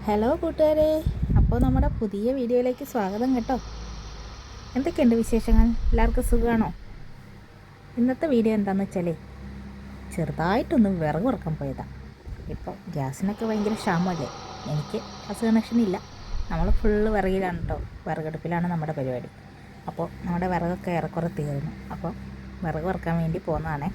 Hello കൂട്ടുകാരെ, അപ്പോൾ നമ്മുടെ പുതിയ വീഡിയോയിലേക്ക് സ്വാഗതം കേട്ടോ. എന്തൊക്കെയുണ്ട് വിശേഷങ്ങൾ? എല്ലാവർക്കും സുഖമാണോ? ഇന്നത്തെ വീഡിയോ എന്താണെന്ന് വെച്ചാൽ ചെറുതായിട്ടൊന്ന് വിറക് വറക്കാൻ പോയതാണ്. ഇപ്പോൾ ഗ്യാസിനൊക്കെ ഭയങ്കര ക്ഷാമമല്ലേ. എനിക്ക് ഗ്യാസ് കണക്ഷൻ ഇല്ല. നമ്മൾ ഫുള്ള് വിറകിലാണ് കേട്ടോ, വിറകടുപ്പിലാണ് നമ്മുടെ പരിപാടി. അപ്പോൾ നമ്മുടെ വിറകൊക്കെ ഏറെക്കുറെ തീർന്നു. അപ്പോൾ വിറക് വറക്കാൻ വേണ്ടി പോകുന്നതാണേ.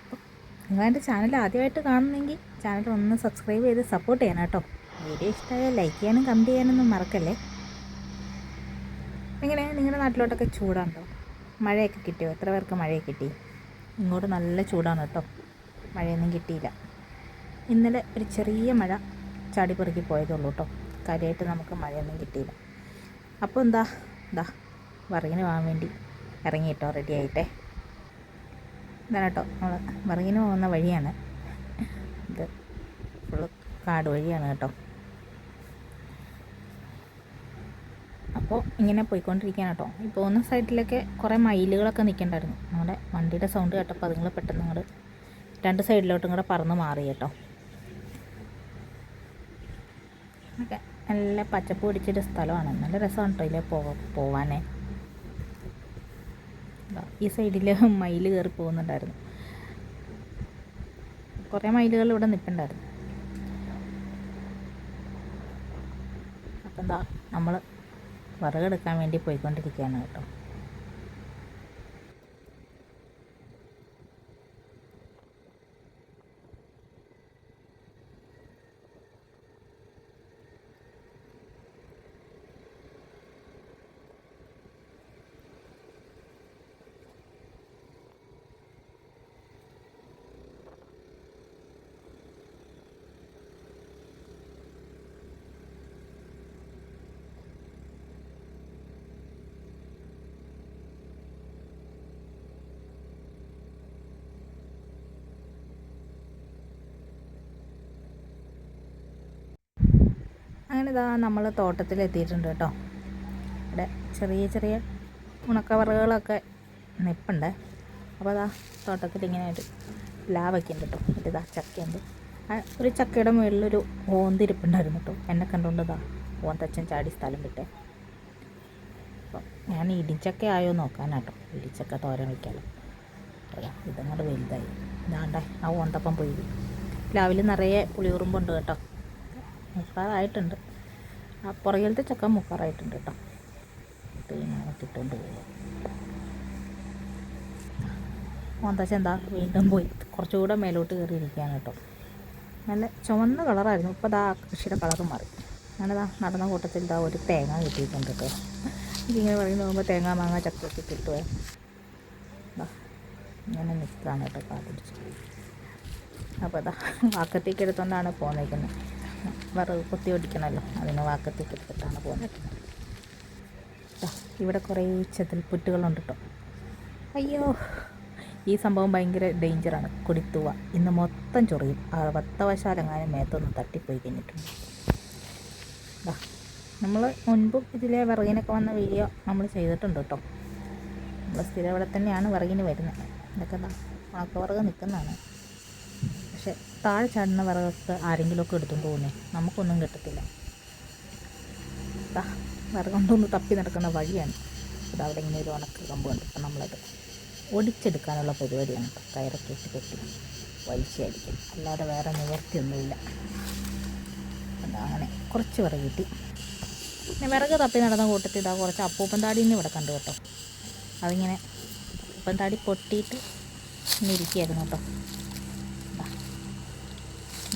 അപ്പോൾ നിങ്ങളെൻ്റെ ചാനൽ ആദ്യമായിട്ട് കാണുന്നെങ്കിൽ ചാനൽ ഒന്ന് സബ്സ്ക്രൈബ് ചെയ്ത് സപ്പോർട്ട് ചെയ്യണം കേട്ടോ. വീഡിയോ ഇഷ്ടമായാൽ ലൈക്ക് ചെയ്യാനും കമൻറ്റ് ചെയ്യാനൊന്നും മറക്കല്ലേ. എങ്ങനെ നിങ്ങളുടെ നാട്ടിലോട്ടൊക്കെ ചൂടാണോ? മഴയൊക്കെ കിട്ടിയോ? എത്ര പേർക്ക് മഴയൊക്കെ കിട്ടി? ഇങ്ങോട്ട് നല്ല ചൂടാണ് കേട്ടോ. മഴയൊന്നും കിട്ടിയില്ല. ഇന്നലെ ഒരു ചെറിയ മഴ ചാടിപ്പെറുക്കി പോയതുള്ളൂ കേട്ടോ. കാര്യമായിട്ട് നമുക്ക് മഴയൊന്നും കിട്ടിയില്ല. അപ്പോൾ എന്താ വിറകിന് പോകാൻ വേണ്ടി ഇറങ്ങി കേട്ടോ, റെഡി ആയിട്ടേ. ഇതാണ് കേട്ടോ നമ്മൾ വിറകിന് പോകുന്ന വഴിയാണ് ഇത്. ഫുള്ള് കാട് വഴിയാണ് കേട്ടോ. അപ്പോൾ ഇങ്ങനെ പോയിക്കൊണ്ടിരിക്കുകയാണ് കേട്ടോ. ഈ പോകുന്ന സൈഡിലൊക്കെ കുറേ മയിലുകളൊക്കെ നിൽക്കണ്ടായിരുന്നു. നമ്മുടെ വണ്ടിയുടെ സൗണ്ട് കേട്ടപ്പോൾ അതുങ്ങൾ പെട്ടെന്ന് ഇങ്ങോട്ട് രണ്ട് സൈഡിലോട്ടും കൂടെ പറന്ന് മാറി കേട്ടോ. ഓക്കെ, നല്ല പച്ചപ്പ് പിടിച്ചൊരു സ്ഥലമാണ്. നല്ല രസമാണ് കേട്ടോ ഇതിലെ പോവാനേ. ഈ സൈഡിൽ മയിൽ കയറി പോകുന്നുണ്ടായിരുന്നു. കുറേ മയിലുകൾ ഇവിടെ നിൽപ്പുണ്ടായിരുന്നു. അപ്പം എന്താ നമ്മൾ വിറകെടുക്കാൻ വേണ്ടി പോയിക്കൊണ്ടിരിക്കുകയാണ് കേട്ടോ. അങ്ങനെ നമ്മൾ തോട്ടത്തിലെത്തിയിട്ടുണ്ട് കേട്ടോ. ഇവിടെ ചെറിയ ചെറിയ ഉണക്കവറകളൊക്കെ നിൽപ്പുണ്ട്. അപ്പോൾ തോട്ടത്തിൽ ഇങ്ങനെ ഒരു പ്ലാവൊക്കെ ഉണ്ട് കേട്ടോ. ചക്കയുണ്ട്. ഒരു ചക്കയുടെ മുകളിലൊരു ഓന്തിരിപ്പുണ്ടായിരുന്നു കേട്ടോ. എന്നെ കണ്ടുകൊണ്ട് ഓന്തച്ഛൻ ചാടി സ്ഥലം വിട്ടേ. അപ്പോൾ ഞാൻ ഇടിച്ചക്ക ആയോ നോക്കാനാട്ടോ. ഇടിച്ചക്ക തോരൻ വയ്ക്കാമല്ലോ. അറിയാം, ഇതങ്ങോട്ട് വലുതായി. ഇതാണ്ടേ ആ ഓന്തപ്പം പോയി. പ്ലാവിൽ നിറയെ പുളിയുറുമ്പുണ്ട് കേട്ടോ. മുക്കാറായിട്ടുണ്ട്. ആ പുറകിലത്തെ ചക്ക മുക്കാറായിട്ടുണ്ട് കേട്ടോ. ഇങ്ങനെ ഇട്ടുകൊണ്ട് പോകും. മോന്തച്ച വീണ്ടും പോയി കുറച്ചുകൂടെ മേലോട്ട് കയറിയിരിക്കുകയാണ് കേട്ടോ. നല്ല ചുവന്ന കളറായിരുന്നു. ഇപ്പോൾ കൃഷിയുടെ കളറ് മാറി. അങ്ങനെ നടന്ന കൂട്ടത്തിൽ ഒരു തേങ്ങ കിട്ടിയിട്ടുണ്ട് കേട്ടോ. എനിക്കിങ്ങനെ പറയുന്ന പോകുമ്പോൾ തേങ്ങ മാങ്ങ ചക്കയൊക്കെ കിട്ടുമേ. ഇങ്ങനെ നിൽക്കുകയാണ് കേട്ടോ കാത്തിരിച്ച്. അപ്പോൾ വാക്കത്തേക്ക് എടുത്തുകൊണ്ടാണ് പോന്നേക്കുന്നത്. വിറക് കുത്തി ഓടിക്കണമല്ലോ, അതിന് വാക്കത്തേക്ക് എടുത്തിട്ടാണ് പോകുന്നത്. ഇവിടെ കുറേ ചെതൽപ്പുറ്റുകളുണ്ട് കേട്ടോ. അയ്യോ, ഈ സംഭവം ഭയങ്കര ഡേഞ്ചറാണ്. കൊടിത്തൂവ ഇന്ന് മൊത്തം ചൊറിയും. വത്തവശാലെങ്ങാനും മേത്തൊന്ന് തട്ടിപ്പോയി കഴിഞ്ഞിട്ടുണ്ട്. നമ്മൾ മുൻപും ഇതിലെ വിറകിനൊക്കെ വന്ന വീഡിയോ നമ്മൾ ചെയ്തിട്ടുണ്ട് കേട്ടോ. നമ്മൾ സ്ഥിരം ഇവിടെ തന്നെയാണ് വിറകിന് വരുന്നത്. ഇതൊക്കെ ഉണക്കവിറക് നിൽക്കുന്നതാണ്. പക്ഷെ താഴെ ചാടുന്ന വിറകൊക്കെ ആരെങ്കിലുമൊക്കെ എടുത്തുകൊണ്ട് പോകുന്നേ, നമുക്കൊന്നും കിട്ടത്തില്ല. വിറകൊണ്ടൊന്ന് തപ്പി നടക്കുന്ന വഴിയാണ്. അവിടെ ഇങ്ങനെ ഒരു ഉണക്ക കമ്പ് കണ്ടു. അപ്പം നമ്മളത് ഒടിച്ചെടുക്കാനുള്ള പരിപാടിയാണ് കേട്ടോ. കയറൊക്കെ ഇട്ട് കെട്ടി വലിച്ചായിരിക്കും, അല്ലാതെ വേറെ നിവർത്തിയൊന്നുമില്ല. അങ്ങനെ കുറച്ച് വിറക് കിട്ടി. പിന്നെ വിറക് തപ്പി നടന്ന കൂട്ടത്തിൽ കുറച്ച് അപ്പൂപ്പൻ താടിന്ന് ഇവിടെ കണ്ടു കേട്ടോ. അതിങ്ങനെ അപ്പൂപ്പൻ താടി പൊട്ടിയിട്ട് ഇങ്ങനെ ഇരിക്കുകയായിരുന്നു കേട്ടോ.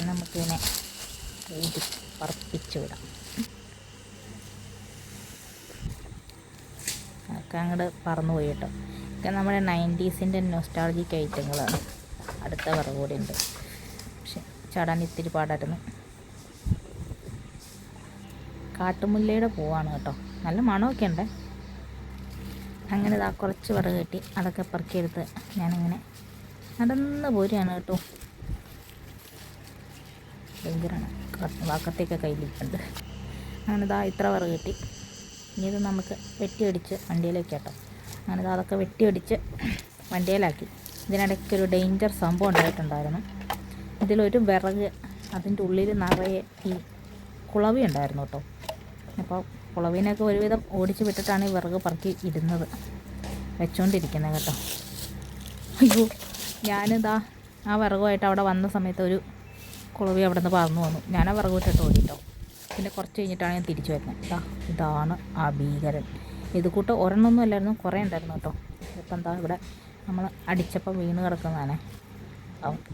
നമുക്കിതിനെ ഊതി പറപ്പിച്ച് വിടാം. അതൊക്കെ അങ്ങോട്ട് പറന്നുപോയി കേട്ടോ. ഇതൊക്കെ നമ്മുടെ 90s നൊസ്റ്റാൾജിക് ഐറ്റങ്ങളാണ്. അടുത്ത വിറക് കൂടെ ഉണ്ട്, പക്ഷെ ചാടാൻ ഇത്തിരി പാടായിരുന്നു. കാട്ടുമുല്ലയുടെ പൂവാണ് കേട്ടോ. നല്ല മണമൊക്കെ ഉണ്ട്. അങ്ങനെ കുറച്ച് വിറക് കിട്ടി. അതൊക്കെ പെറുക്കിയെടുത്ത് ഞാനിങ്ങനെ നടന്ന് പോരുകയാണ് കേട്ടോ. ഭയങ്കരമാണ്. വാക്കത്തേക്ക് കയ്യിലിരിപ്പുണ്ട്. അങ്ങനെ ഇത്ര വിറക് കിട്ടി. ഇനി ഇത് നമുക്ക് വെട്ടിയടിച്ച് വണ്ടിയിലേക്ക് കേട്ടോ. അങ്ങനെ അതൊക്കെ വെട്ടിയടിച്ച് വണ്ടിയിലാക്കി. ഇതിനിടയ്ക്കൊരു ഡേഞ്ചർ സംഭവം ഉണ്ടായിട്ടുണ്ടായിരുന്നു. ഇതിലൊരു വിറക് അതിൻ്റെ ഉള്ളിൽ നിറയെ ഈ കുളവി ഉണ്ടായിരുന്നു കേട്ടോ. അപ്പോൾ കുളവിനെയൊക്കെ ഒരുവിധം ഓടിച്ച് വിട്ടിട്ടാണ് ഈ വിറക് പറക്കി ഇടുന്നത്, വെച്ചുകൊണ്ടിരിക്കുന്നത് കേട്ടോ. അയ്യോ, ഞാനിതാ ആ വിറകുമായിട്ട് അവിടെ വന്ന സമയത്ത് ഒരു കുളവി അവിടെ നിന്ന് പറന്നു വന്നു. ഞാൻ ആ വിറക് വിട്ടിട്ട് ഓടിട്ടോ. പിന്നെ കുറച്ച് കഴിഞ്ഞിട്ടാണ് ഞാൻ തിരിച്ചു വരുന്നത്. ഇതാണ് ആ ഭീകരൻ. ഇത് കൂട്ട് ഒരെണ്ണമൊന്നും അല്ലായിരുന്നു, കുറേ ഉണ്ടായിരുന്നു കേട്ടോ. ഇപ്പം എന്താ ഇവിടെ നമ്മൾ അടിച്ചപ്പോൾ വീണ് കിടക്കുന്നതാണ്.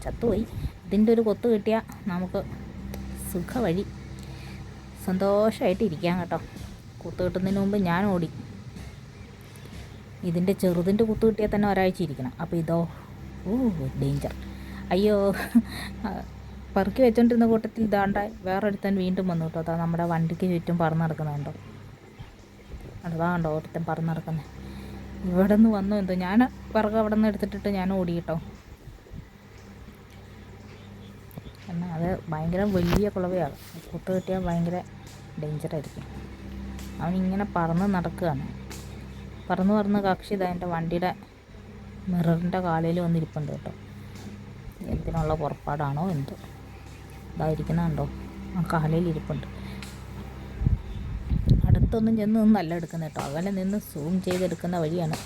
ചത്തുപോയി. ഇതിൻ്റെ ഒരു കൊത്ത് കിട്ടിയാൽ നമുക്ക് സുഖവഴി സന്തോഷമായിട്ട് ഇരിക്കാം കേട്ടോ. കുത്ത് കിട്ടുന്നതിന് മുമ്പ് ഞാൻ ഓടി. ഇതിൻ്റെ ചെറുതിൻ്റെ കുത്ത് കിട്ടിയാൽ തന്നെ ഒരാഴ്ച ഇരിക്കണം. അപ്പോൾ ഇതോ ഡേഞ്ചർ. അയ്യോ, പറക്കി വെച്ചോണ്ടിരുന്ന കൂട്ടത്തിൽ ഇതാണ്ട വേറൊരുത്തൻ വീണ്ടും വന്നു കേട്ടോ. അതാ നമ്മുടെ വണ്ടിക്ക് ചുറ്റും പറന്ന് നടക്കുന്നുണ്ടോ. അതാണ്ടോ ഒരുത്തൻ പറന്ന് നടക്കുന്നത്. ഇവിടെ നിന്ന് വന്നു എന്തോ. ഞാൻ വിറക് അവിടെ നിന്ന് എടുത്തിട്ടിട്ട് ഞാൻ ഓടി കേട്ടോ. എന്നാൽ അത് ഭയങ്കര വലിയ കുളവയാണ്. കുത്ത് കിട്ടിയാൽ ഭയങ്കര ഡേഞ്ചറായിരിക്കും. അവനിങ്ങനെ പറന്ന് നടക്കുകയാണ്. പറന്ന് കക്ഷി ഇതാ എൻ്റെ വണ്ടിയുടെ മിററിൻ്റെ കാലയിൽ വന്നിരിപ്പുണ്ട് കേട്ടോ. എന്തിനുള്ള പുറപ്പാടാണോ എന്തോ. ഇതായിരിക്കുന്നുണ്ടോ, ആ കാലയിൽ ഇരിപ്പുണ്ട്. അടുത്തൊന്നും ചെന്ന് നിന്നല്ല എടുക്കുന്നത് കേട്ടോ, അകലെ നിന്ന് സൂം ചെയ്തെടുക്കുന്ന വഴിയാണ്.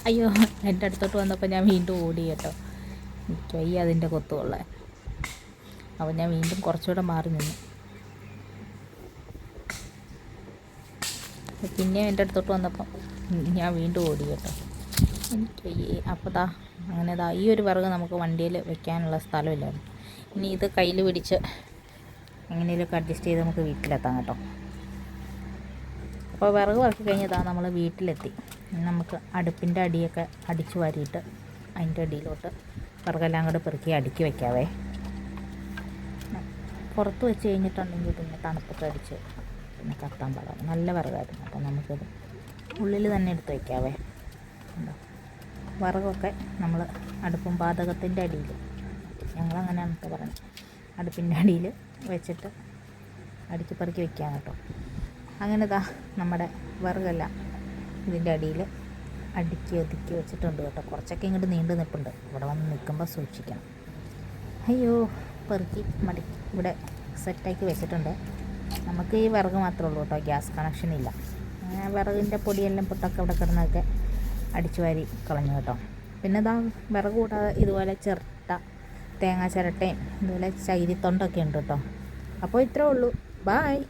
അയ്യോ, എൻ്റെ അടുത്തോട്ട് വന്നപ്പോൾ ഞാൻ വീണ്ടും ഓടി കേട്ടോ. എനിക്ക് വയ്യ അതിൻ്റെ കൊത്തുകൊള്ളേ. അപ്പോൾ ഞാൻ വീണ്ടും കുറച്ചുകൂടെ മാറി നിന്നു. പിന്നെ എൻ്റെ അടുത്തോട്ട് വന്നപ്പോൾ ഞാൻ വീണ്ടും ഓടി കേട്ടോ. എനിക്ക് വയ്യേ. അപ്പോൾ അങ്ങനെ ഈ ഒരു വിറക് നമുക്ക് വണ്ടിയിൽ വെക്കാനുള്ള സ്ഥലമില്ലായിരുന്നു. ഇനി ഇത് കയ്യിൽ പിടിച്ച് എങ്ങനെയൊക്കെ അഡ്ജസ്റ്റ് ചെയ്ത് നമുക്ക് വീട്ടിലെത്താം കേട്ടോ. അപ്പോൾ വിറക് പറക്കി കഴിഞ്ഞതാ നമ്മൾ വീട്ടിലെത്തി. നമുക്ക് അടുപ്പിൻ്റെ അടിയൊക്കെ അടിച്ചു വാരിയിട്ട് അതിൻ്റെ അടിയിലോട്ട് വിറകെല്ലാം കൂടെ പെറുക്കി അടുക്കി വയ്ക്കാവേ. പുറത്ത് വെച്ച് കഴിഞ്ഞിട്ടുണ്ടെങ്കിൽ പിന്നെ തണുപ്പൊക്കെ അടിച്ച് പിന്നെ കത്താൻ പാടാം. നല്ല വിറകായിരുന്നു. അപ്പോൾ നമുക്കത് ഉള്ളിൽ തന്നെ എടുത്ത് വയ്ക്കാവേ. ഉണ്ടോ, വിറകൊക്കെ നമ്മൾ അടുപ്പും പാചകത്തിൻ്റെ അടിയിൽ, ഞങ്ങളങ്ങനെയാണ് കേട്ടോ പറയുന്നത്, അടുപ്പിൻ്റെ അടിയിൽ വെച്ചിട്ട് അടിച്ച് പെറുക്കി വയ്ക്കാം കേട്ടോ. അങ്ങനെ നമ്മുടെ വിറകെല്ലാം ഇതിൻ്റെ അടിയിൽ അടുക്കി ഒതുക്കി വെച്ചിട്ടുണ്ട് കേട്ടോ. കുറച്ചൊക്കെ ഇങ്ങോട്ട് നീണ്ടു നിൽപ്പുണ്ട്. ഇവിടെ വന്ന് നിൽക്കുമ്പോൾ സൂക്ഷിക്കണം. അയ്യോ, പെറുക്കി മടക്കി ഇവിടെ സെറ്റാക്കി വെച്ചിട്ടുണ്ട്. നമുക്ക് ഈ വിറക് മാത്രമേ ഉള്ളൂ കേട്ടോ, ഗ്യാസ് കണക്ഷൻ ഇല്ല. അങ്ങനെ വിറകിൻ്റെ പൊടിയെല്ലാം പൊട്ടൊക്കെ ഇവിടെ കിടന്നൊക്കെ അടിച്ചു വാരി കളഞ്ഞു കേട്ടോ. പിന്നെ വിറക് കൂടാതെ ഇതുപോലെ ചിരട്ട, തേങ്ങാ ചിരട്ടയും ഇതുപോലെ ചകിരിത്തൊണ്ടൊക്കെ ഉണ്ട് കേട്ടോ. അപ്പോൾ ഇത്രേ ഉള്ളൂ. ബായ്.